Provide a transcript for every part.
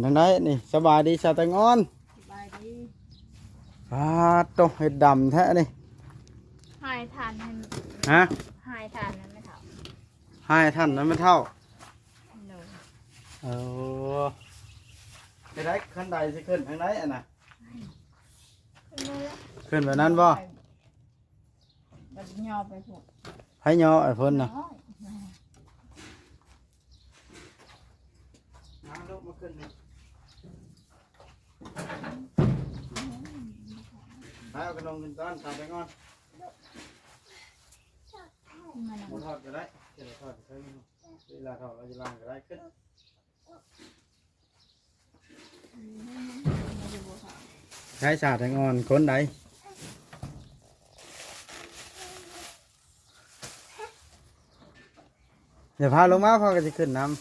นั่นได้นี่สบายดีชาวแตงอ่อนสบายดีโตเห็ดดำแท้นี่หายทานนั่นฮะหายทานนั้นไม่เท่าให้ท่านนั้นไม่เท่าหนูเออไปได้ขั้นใดสิขึ้นทางไหนอ่ะนะขึ้นแบบนั้นบ่บัดย่อไปพวกให้ย่อไอ้เพิ่นน่ะลูกมาขึ้นนี่เอากระดงขึ้นต้อนชาวแตงอ่อนหมดทอดก็ได้เดี๋ยวทอดก็ได้เวลาทอดเราจะล้างก็ได้ขึ้นใช้ชาแตงอ่อนคนใดเดี๋ยวพาลงมาพ่อก็จะขึ้นน้ำ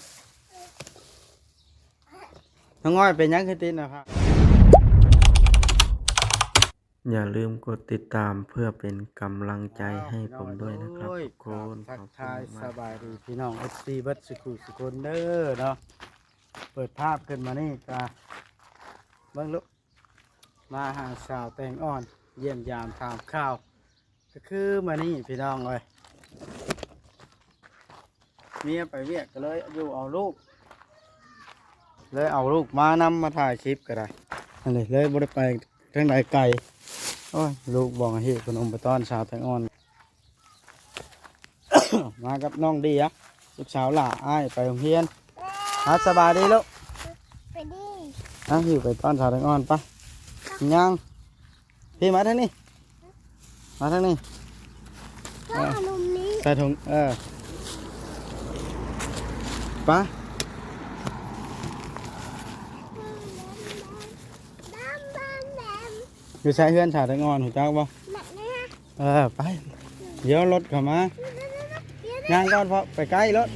น้องอ้อยเป็นยังขึ้นตีนนะครับอย่าลืมกดติดตามเพื่อเป็นกำลังใจให้ผมด้วยนะครับทุกคนทักทายสบายดีพี่น้องเอฟซีบัตสุขุสุคนเด้อเนาะเปิดภาพขึ้นมานี่กาเบิ้งลุกมาหาสาวแตงอ่อนเยี่ยมยามถามข่าวก็คือมานี่พี่น้องเลยเมียไปเวียกก็เลยอยู่เอาลูกเลยเอาลูกมานำมาถ่ายคลิปก็ได้นั่นเลยบ่ได้ไปทางใดไกลโอ้ยลูกบอกให้ขนมไปต้อนสาวแตงอ่อน มากับน้องดีอะลูกสาวหล่าอ้ายไปโรงเรียนสบายดีลูกไปดิอยู่ไปต้อนสาวแตงอ่อนปะยังพี่มาทางนี้มาทางนี้ก็ขนมนี้ ใส่ถุงปะอยู่ใช้เฮือนสาวแตงอ่อนหูจักบ่ไปเดี๋ยวรถเข้ามาย่างก่อนเพราะไปใกล้รถ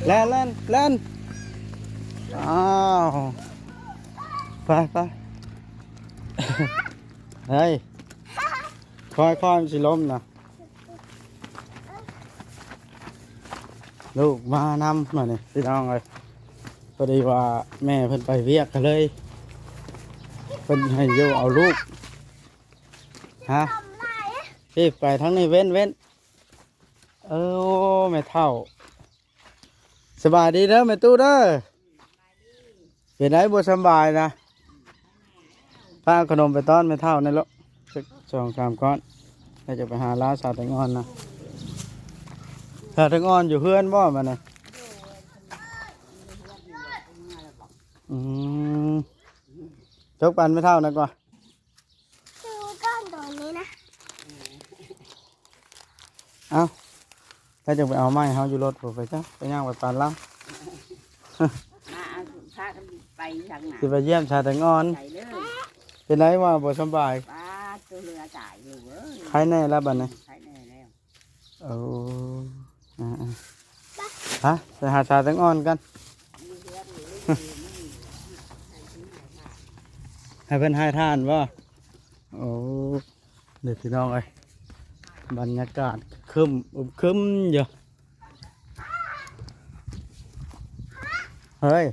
แล่นอ้าวไป เฮ้ยค่อยมันสิล้มนะลูกมานำมาเนี่ยพี่น้องเลยพอดีว่าแม่เพิ่นไปเวียกกันเลยเพิ่นให้โยเอาลูกฮะพี่ไปทั้งนี้เว้นแม่เท่าสบายดีเด้อแม่ตู้เด้อเป็นไหนบ่สบายนะพาขนมไปต้อนแม่เท่าในรถ2-3 ก้อนเราจะไปหาร้านสาวแตงอ่อนนะสาวแตงอ่อนอยู่เพื่อนบ่มาเนี่ยจกปันไม่เท่านะกว่าดูก้อนตัวนี้นะเอาถ้าจะไปเอาไม้เขาอยู่รถผมไปจ้ะไปย่างไปปานแล้วมาเอาพากันไปทางไหนสิไปเยี่ยมชาวแตงอ่อนไปเลยเป็นไรว่าบ่สบายป้าตัวเรือจ่ายอยู่ใครแน่แล้วบัดนี้ใครแน่แล้วฮะไปหาชาวแตงอ่อนกันให้เพิ่นให้ทานบ่โอ้เด็กพี่น้องเอ้ยบรรยากาศครึ้มครึ้มอยู่เฮ้ย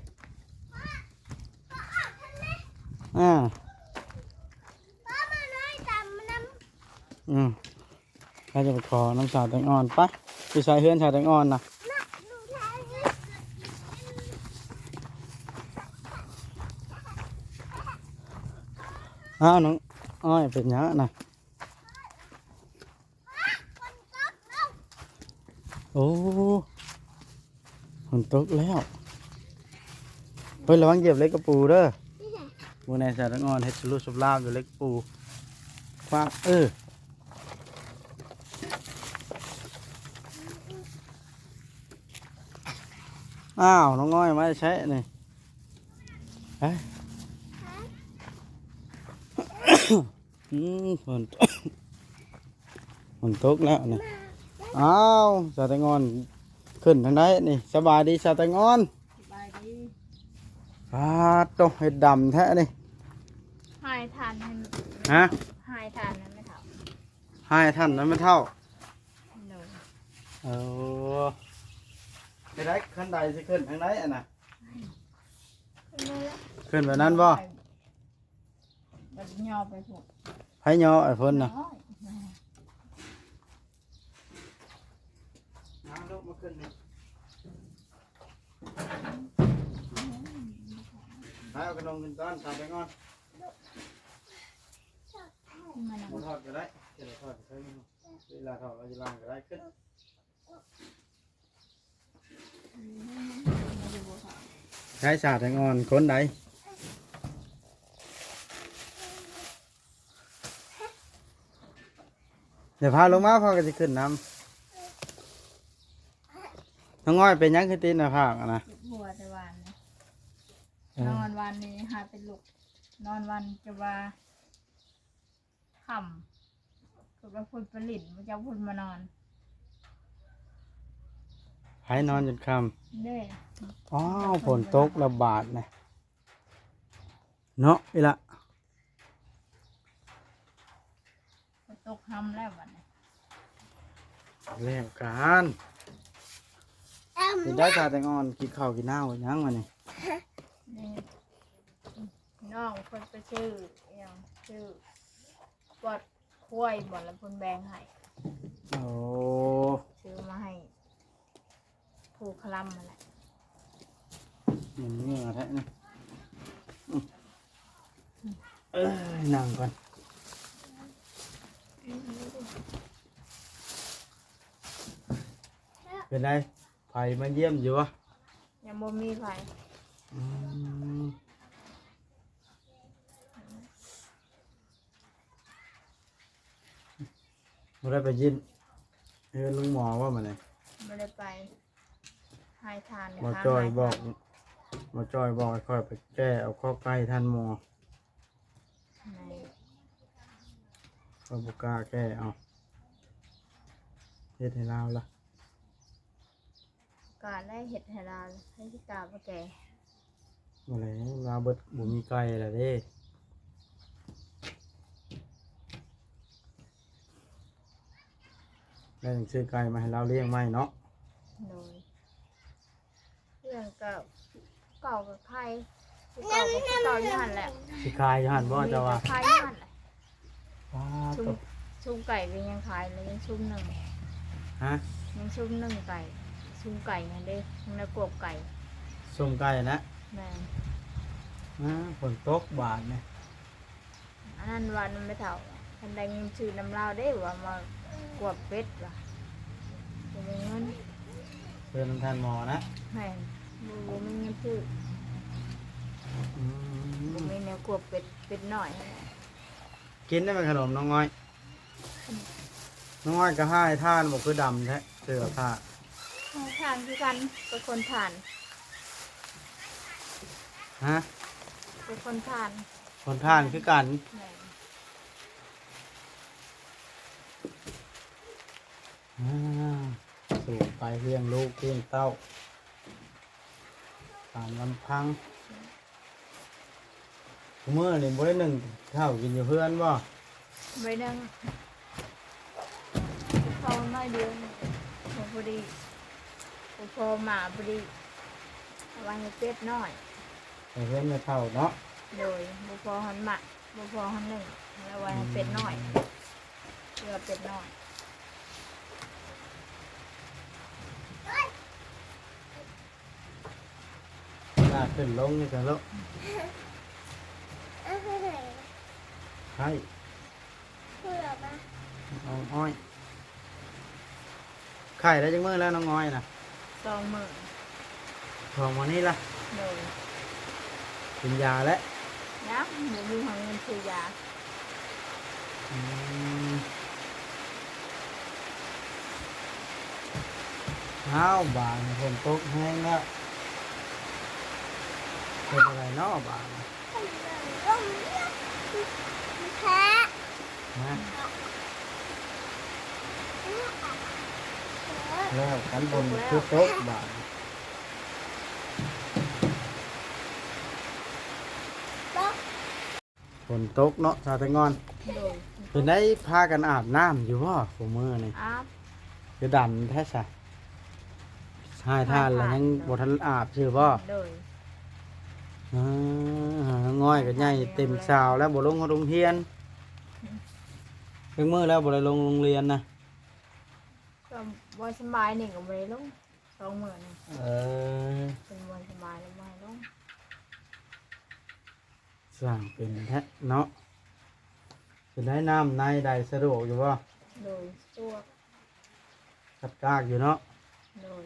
เราจะไปขอน้ำสาวแตงอ่อนปะพี่ชายเฮือนชาวแตงอ่อนนะน้องอ้อยเป็นเยอะนะโอ้ฝนตกแล้วเฮ้ยระวังเหยียบเล็กกระปูเด้อมูในชาวแตงอ่อนเฮ็ดสลุสุบลาบอยู่เล็กปูคว้าน้องอ้อยมาใช้นี่ฝนตกแล้วนี่ชาวแตงอ่อนขึ้นทางไหนนี่สบายดีชาวแตงอ่อนสบายดีโตเห็ดดำแท้นี่หายทานนั่นหายทานนั้นไม่เท่าให้ท่านนั้นไม่เท่าหนูเ ไปได้ขั้นใดสิขึ้นทางไหนอ่ะนะ ขึ้นเลยละ ขึ้นแบบนั้นบ่ บัดย่อไปพวก ไผยอไอ้เพิ่นน่ะ น้อย เอาลูกมาขึ้นนี่เอาขนมกินตอนทำไปงอน มัน มาทอดก็ได้เดี๋ยวทอดก็ได้เวลาทอดเราจะล้างก็ได้ขึ้นใช้สาดแตงอ่อนคนใดเดี๋ยวพาลงมาพ่อก็จะขึ้นน้ำน้องง้อยเป็นยังคือตีนหน้าผากอะนะ หัวแต่วันนะนอนวันนี้หาเป็นลูกนอนวันจะว่าค่ำคือว่าพูดผลิตมันจะพูดมานอน ไผนอนจนค่ เด้ ำอ๋อฝนตกระบาดนะเนาะอีละ ตกห้ำแล้ววันนี้ แล้วกันเป็นได้สาดแตงอ่อนกินข้าวกินน้ำยังมาเนี่ย นี่น้องคนไปชื่ออย่างชื่อปอดคุ้ยบ่แล้วคนแบงให้ โอ้ ซื้อมาให้ผูกคลำมาแหละ มันเงื่อแท้นี่เอ้ยนั่งก่อนเป็นไงไผมาเยี่ยมอยู่วะ ยังบ่มีไผ อืมบ่ได้ไปยินลุงหมอว่ามันไง ไม่ได้ไปให้ทาน หมอจอยบอกหมอจอยบอกให้ค่อยไปแก้เอาข้อใกล้ท่านหมอ ใน ข้อยบ่กล้าแก้เอาเฮ็ดให้เราล่ะ การได้เห็ดให้เราให้ที่กาบแก่ บ่แล้วเราเบิดบ่มีไก่ล่ะเด้แล้วยังซื้อไก่มาให้เราเลี้ยงไหมเนาะ โดยเรื่องเก่าเก่ากับใครเก่ากับเก่าย่านแหละ สิขายอยู่หั่นบ่เจ้าว่า ขายย่านแหละ ว้า ชุ่ ต มชุ่มไก่ก็ยังขายเลยยังชุ่มหนึ่ง ฮะ ยังชุ่มหนึ่งไก่ชุ่มไก่ไงเด้ยังในกบไก่ ส่งไก่นะ แม่น ฝนตกบาดเนี่ย อันนั้นวันมันไม่เท่าทันใดเงินชื่อน้ำลาวได้ว่ามากวบเป็ดว่ะจะมีเงิน เชิญท่านหมอนะ แม่นบูมีเงินชื่อ อื บู ม มีแนวกวบเป็ดเป็ดหน่อย กินได้ไหมขนมน้องง้อย น้องง้อยก็ให้ท่านบอกคือดำแท้เสื้อผ้า ทานคือกันเป็นคนทาน ฮะ เป็นคนทาน คนท่านคือกัน แม่น อ่าสู่ไปเลี้ยงลูกเลี้ยงเต้าตามลำพังเมื่อนี่บ่ได้หนึ่งเท่ากินอยู่เพื่อนบ่ ไว้นั่งเขาน้อยเดียวพอดีพอหมาพอดีเอาไว้ให้เป็ดน้อย แต่เพื่อนไม่เท่าเนาะ โดยบุพอหันหมักบุพอหันหนึ่งแล้วไว้ให้เป็ดน้อยเพื่อเป็ดน้อย ลากขึ้นลงนี่กันแล้วใช่ เพื่อมา น้องอ้อยไข่ได้จังมือแล้วน้องอ้อยนะ 20,000 ทองวันนี้ล่ะ โดย กินยาแล้ว นะหมูมีของเงินซื้อยา อืมอ้าวบานฝนตกแห้งแล้วเป็นอะไรเนาะบาน ร่มแพ้ นะแล้วกันบนคือตกบาน ต๊อก ฝนตกเนาะชาวแตงอน โดย เป็นได้พากันอาบน้ำอยู่บ่ผมมือนี่ อาบ คือดำแท้ซะ ให้ท่านแล้วยังบ่ทันอาบชื่อบ่ โดย ง่อยก็ใหญ่เต็มสาวแล้วบ่ลงโรงเรียนเพิ่งมื้อแล้วบ่ได้ลงโรงเรียนนะ ก็บ่สบายนี่ก็บ่ได้ลง2 มื้อนี่ เออ เป็นบ่สบายแล้วบ่ให้ลง สร้างเป็นแท้เนาะสิได้น้ำในใดสะดวกอยู่บ่ โดยตัว กัดกากอยู่เนาะ โดย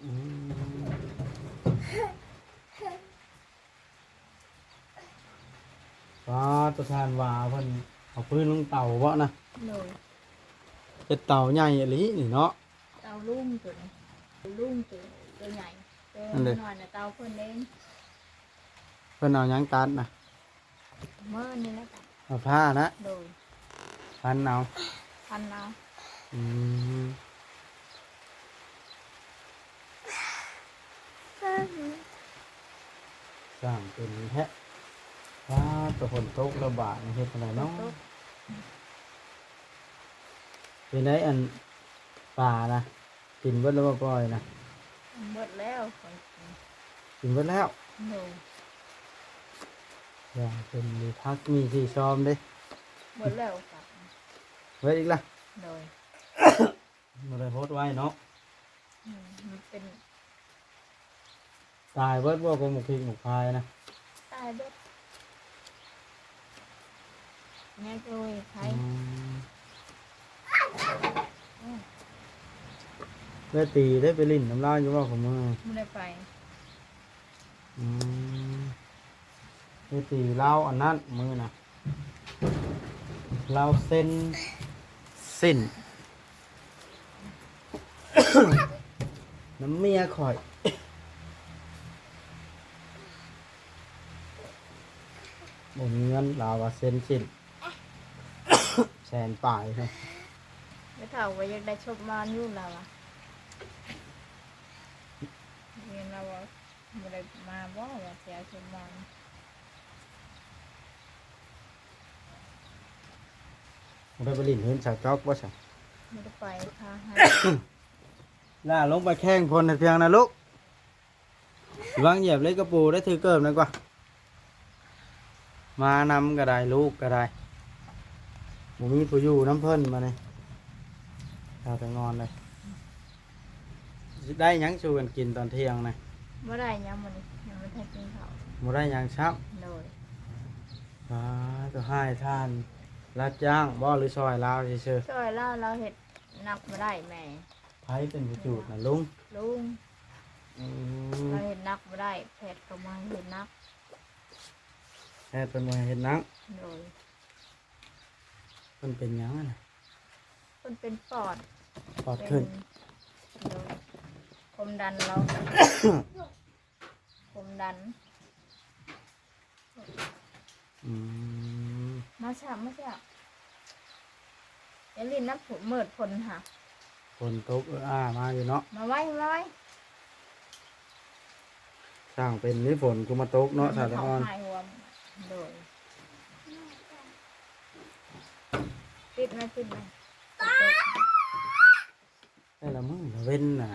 อืมฟ้าตัวทานว่าเพิ่นเอาปืนลงเต่าบ่นะ โดย เฮ็ดเต่าใหญ่อีหลีนี่เนาะ เตาลุ่มตัวนี้ลุ่มตัวใหญ่ตัว นั่นดิ น้อยน่ะเตาเพิ่นเอง เพิ่นเอาหยังตัดนะ เมื่อนี่แหละจ้ะ เอาผ้านะ โดย พันเอา พันเอา อืมสร้างเป็นแท้ฟ้าตัวฝนตกระบาดนี่เฮ็ดจังไดเนาะ ตุ๊ก เป็นได้อันป่านะกินเบิดแล้วบ่ปล่อยนะ เบิดแล้ว กินเบิดแล้ว โดย อย่างเป็นมีพักมีที่ซ้อมเด้ เบิดแล้วกับ ไว้อีกล่ะ โดย บ่ได้โพสต์ไว้เนาะ มันเป็น ตายเบิดบ่ก็หมกพริกหมกพายนะ ตายเบิดแม่โดยใคร ได้ตีได้ไปลิ้นน้ำลายอยู่ว่าของมือ ไม่ได้ไป อืมได้ตีเหล้าอันนั้นมือนะเหล้าเส้นสิ้น น้ำเมียข่อยบ่มีเงินลาวว่าเส้นสิ้น แสนป่ายครับ ไม่เท่าว่าอยากได้ชบมานอยู่แล้วอ่ะเรียนเราว่าไม่ได้มาบ่ว่าเสียชบมาน ได้ไปลิ้นเห็นสาวจอกว่าใช่ ไม่ได้ไปค่ะให้ ล่าลงไปแข้งพลในเพียงนะลูกวางเหยียบเล็กกระปูได้ถือเกิบหน่อยกว่า มานำก็ได้ลูกก็ได้ผมมีผู้อยู่น้ำเพิ่นมาเลยเอาแต่งอนเลยสิได้หยังชูกันกินตอนเที่ยงนะ เมื่อไรยังมันยังไม่ทันกินข้าว บ่ได้หยังช้ โดย ำก็ให้ท่านรับจ้างบ่หรือซอยลาวเฉย ช่วยเล่าเราเห็ดนักมาได้แม่ ๆไผเป็นผู้จูดนะลุง ลุง อืม เราเห็ดนักมาได้แพทย์ก็มาเห็ดนัก แค่เป็นมาเห็นหนัง โดย มันเป็นหยังนะ มันเป็นปอด ปอดขึ้น โดยความดันเรา ความดัน อืม มาฉาบอย่าลินน้ำผุเมิดผลค่ะ ฝนตกมาอยู่เนาะ มาไว้มาไว้ สร้างเป็นนี่ฝนก็มาตกเนาะสาธร หายหัวโดยปิดไหม แต่ละมื้อละเว้นน่ะ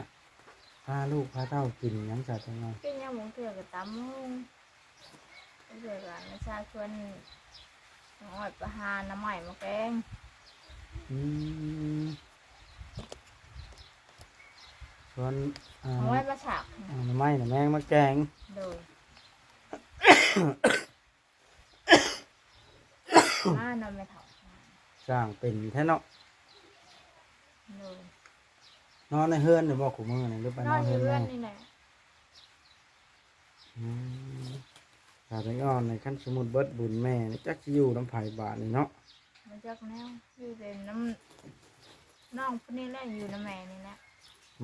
พาลูกพาเต้ากินหยังสาธร กินยาหมูเถื่อกับตำมุงเถื่อกับประชาชนอ่อยประหารน้ำใหม่มาแกง อืมส่วนเอาไว้มาฉาก หน่อไม้หน่อแมงมาแกง โดยมานอนไม่เถา สร้างเป็นแท้เนาะ โดย นอนในเฮือนหรือบ่ขู่มือนี่หรือไป น น อ อน น อ เฮื ยู่ อน เรื แม่ อนนี่แหละ อืมสาธรในขั้นสมุดเบิดบุญแม่นี่จักสิอยู่น้ำไผ่บาทนี่เนาะ มาจากแนวอยู่เป็นน้ำน้องพวกนี้แหละอยู่น้ำแม่นี่แหละ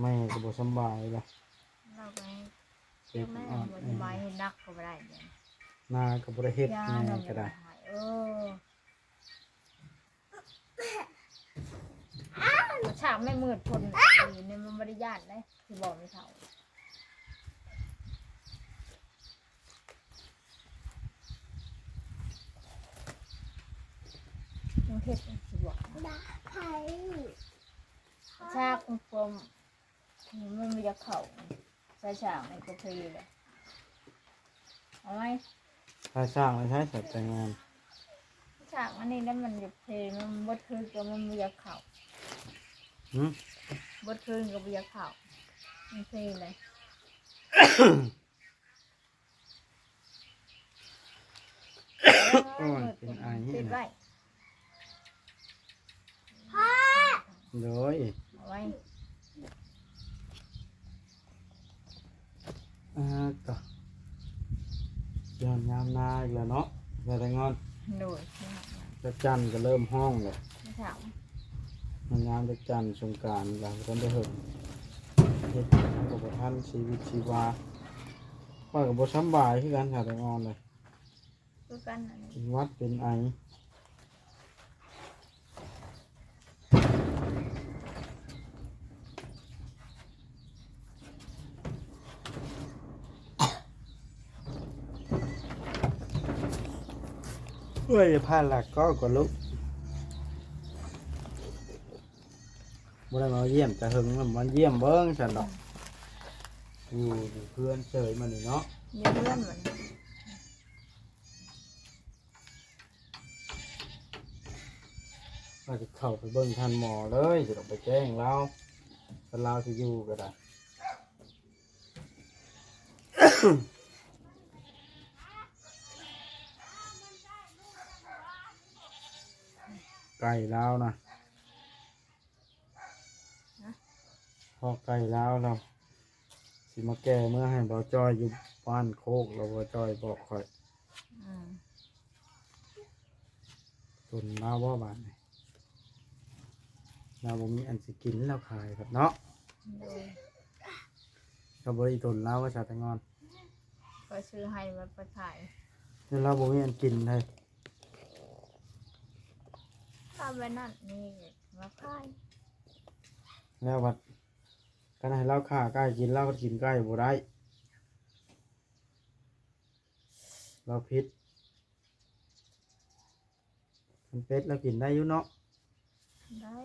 แม่ก็บ่สำบายล่ะ เราก็ให้ เจ็บ แม่ อ่อน บ่สบายให้นักก็บ่ได้เดี๋ยว นาก็บ่ได้เฮ็ด ยา แม่ นอน ก็ได้ หายฉากไม่มืดทนอยู่ในมันบริยานเลยที่บอกไม่เท่ายังเทศที่บอก ดาไผ่ ฉากกลมมัน เข่าใส่ฉากในกาแฟเลยเอาไหม ถ้าสร้างแล้วใช้สัตว์แต่งงาน ฉากอันนี้แล้วมันจะเพลมันบดคืนก็มันอยากเข่า หืม บดคืนก็อยากเข่ามันเพลเลย โอ้ยเป็นไอ้ ติดไว้ พ่อ โดย เอาไว้ ต่อย้อนยามนาอีกแล้วเนาะแต่แต่งอน โดย จะจันทร์ก็เริ่มห้องเลย ไม่ถาม มันยามจะจันทร์สงกรานต์หลังกันได้เหินเฮ็ดกับท่านชีวิตชีวาว่ากับบทสำบายคือกันค่ะแต่งอนเลย คือกันอันนี้ เป็นหวัดเป็นไอเฮ้ยผ่านหลักก็กดลุกบ่ได้มาเยี่ยมแต่หึงมันมาเยี่ยมเบิ้งฉันดอกอยู่เพื่อนเฉยมันนี่เนาะ เดี๋ยวเลื่อนเหมือน ว่าจะเข้าไปเบิ้งทันหมอเลยจะต้องไปแจ้งเราถ้าเราจะอยู่ก็ได้ ไก่แล้วนะพอไก่แล้วเราสิมาแก้เมื่อให้เบาจอยอยู่บ้านโคกเราเบาจอยบอกคอย อืม ตุนเราว่าบ้านนี่เราบ่มีอันสิกินแล้วขายครับเนาะ โดย เราบริตุนเราว่าชาแตงอน ก็ซื้อให้มาไปขาย แล้วเราบ่มีอันกินเลย ถ้าไปนั่นนี่มาขาย แล้ววัดกันให้เราฆ่าไก่กินเราก็กินไก่บ่ได้เราพิษมันเป็ดเรากินได้อยู่เนาะ ได้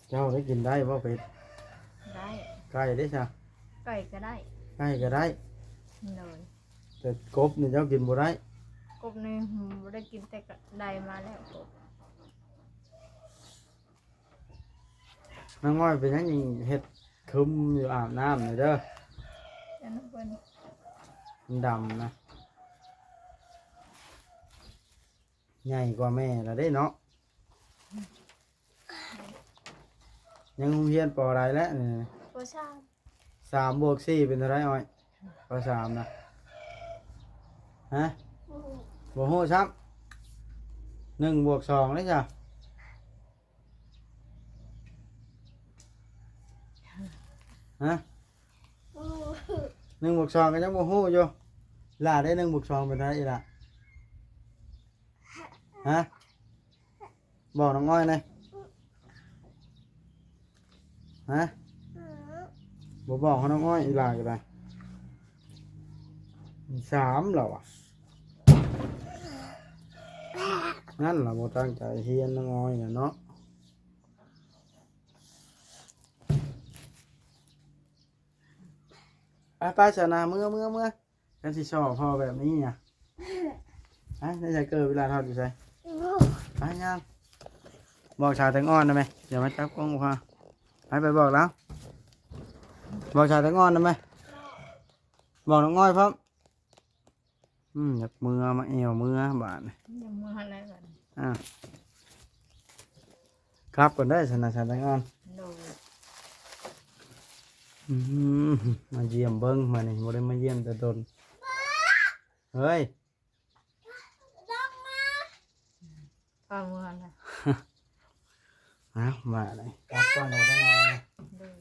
เจ้าได้กินได้บ่เป็ด ได้ ไก่ได้จ้ะ ไก่ก็ได้ ไก่ก็ได้ เลย แต่กบนี่เจ้ากินบ่ได้ กบนี่ไม่ได้กินแต่ก็ได้มาแล้วกบ น้องง้อยเป็นหยังยิงเฮ็ดคึมอยู่อาบน้ำนี่เด้อ แต่นั่นเป็น มันดำนะใหญ่กว่าแม่ละได้เนาะยังโรงเรียนปออะไรแล้วนี่ ตัวช่าง 3+4เป็นเท่าไรอ้อยปอ3นะฮะบ่ฮู้ซ้ำ1+2เลยจ้ะฮะ 1+2ก็ยังบ่ฮู้อยู่ล่าได้1+2เป็นเท่าไรอีล่ะฮะบอกน้องอ้อยหน่อยฮะบ่บอกเขาน้องอ้อยอีล่ะก็ได้3แล้วอ่ะงั้นล่ะบ่ตั้งใจเรียนน้องอ้อยน่ะเนาะไปๆชนะเมื่อกันสิสอบพอแบบนี้เนี่ยได้จะเกิดเวลาเท่าอยู่ไสไปยังบอกชาวแตงอ่อนได้ไหมเดี๋ยวมาจับกล้องพอไปบอกแล้วบอกชาวแตงอ่อนได้ไหมบอกน้องอ้อยพร้อมอยากมือมาเอวมือบาด ยังมืออะไรก่อน ครับก่อนได้ชนะชาวแตงอ่อน โดย มาเยี่ยมเบิ้งมานี่บ่ได้มาเยี่ยมแต่ตนเฮ้ย ฟังมืออะไร มาเลยครับก่อนเราต้องนอน โดย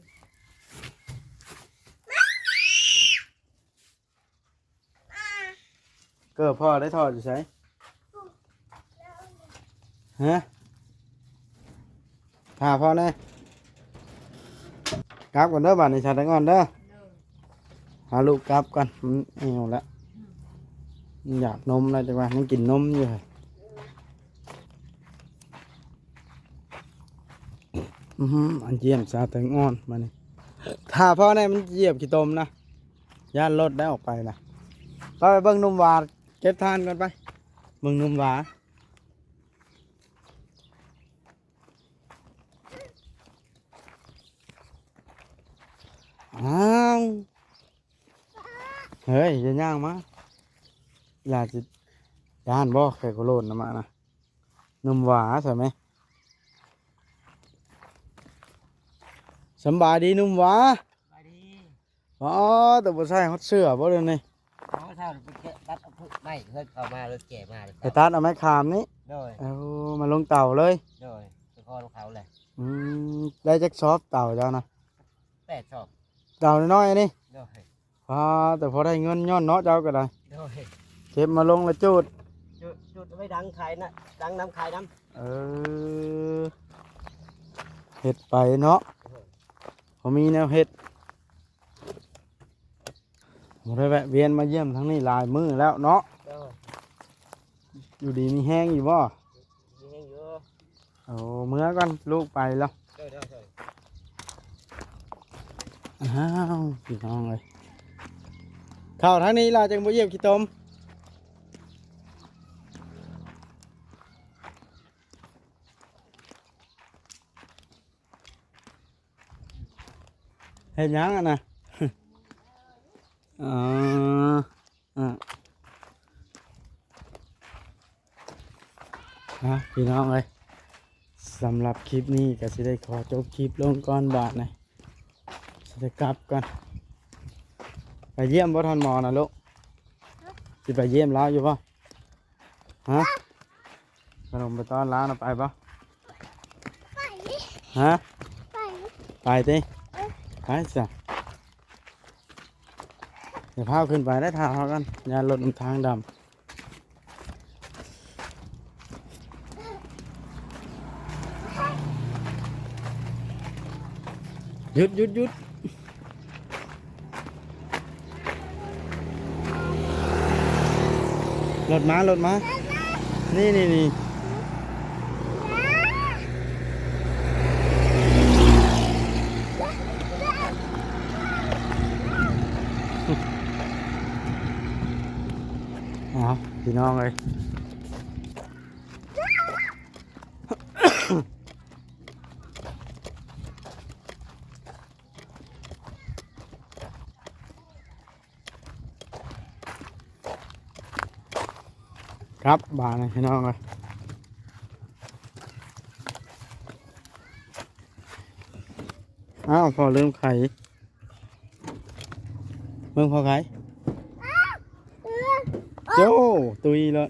เกิดพ่อได้ถอดอยู่ใช่ฮะพาพ่อแน่กลับก่อนเด้อบ้านในชาติงอนเด้อ โดย หาลูกกลับก่อนมันเหี่ยวแล้วมันอยากนมแล้วจังหวะมันกินนมอยู่ อันเยี่ยมสาแตงอ่อนมานี่ถ้าพ่อเนี่ยมันเหยียบขี้ตมนะย่านรถได้ออกไปนะไปเบิ่งหนุ่มหวาเก็บทานก่อนไปเบิ่งหนุ่มหวาอ้าวเฮ้ยจะย่างมาอยากจะย่านบ่แค่โคโลนนะมานะหนุ่มหวาใช่ไหมสำบายดีหนุ่มหวา ไปดี อ๋อแต่บ่ใช่ฮอดเสื้อบ่เดี๋ยวนี้ เขาเท่าไปแกะตัดเอาพึ่งไม่เพิ่นเข้ามารถแก่มาเลย ไปตัดเอาไม้ขามนี้ โดย เอามาลงเต่าเลย โดยไปคอของเขาเลย ได้จักซอฟเต่าเจ้านะ 8 ศอก เต่าน้อยๆนี่ โดย แต่พอได้เงินย้อนเนาะเจ้าก็ได้ โดย เก็บมาลงแล้วจูด จุดไว้ดังขายนะดังน้ำขายน้ เออเฮ็ดไปเนาะพอมีแนวเฮ็ดบ่ได้แวะเวียนมาเยี่ยมทั้งนี้หลายมื้อแล้วเนาะ ำโดย อยู่ดีมีแห้งอยู่บ่ มีแห้งอยู่ เอาเมื่อก่อนลูกไปแล้ว โดยโดยโดย อ้าวพี่น้องเลยเข้าทางนี้ล่ะจังบ่เยี่ยมขี้ตมเฮ็ดหยังอ่ะนะ อ๋อพี่น้องเลยสำหรับคลิปนี้ก็จะได้ขอจบคลิปลงก่อนบาทนะจะกลับก่อนไปเยี่ยมบ่ทันหมอนะลูกจะไปเยี่ยมแล้วอยู่ป่ะฮะขนมไปต้อนร้านเอาไปป่ะ ไป ฮะ ไป ไปดิไปจ้ะเดี๋ยวพาขึ้นไปได้ทางเขากันยานรถนำทางดำหยุดหยุดหยุดรถมารถมานี่นี่นี่เอาพี่น้องเลยครับบานะพี่น้องเลยอ้าวพอเริ่มไข่เมืองพอไข่โจ้ตุยเลย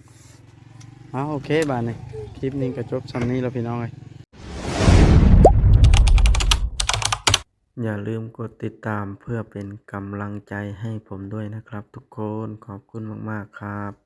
อ้าวโอเคบานะคลิปนี้ก็จบซ้ำนี้แล้วพี่น้องเลยอย่าลืมกดติดตามเพื่อเป็นกำลังใจให้ผมด้วยนะครับทุกคนขอบคุณมากๆครับ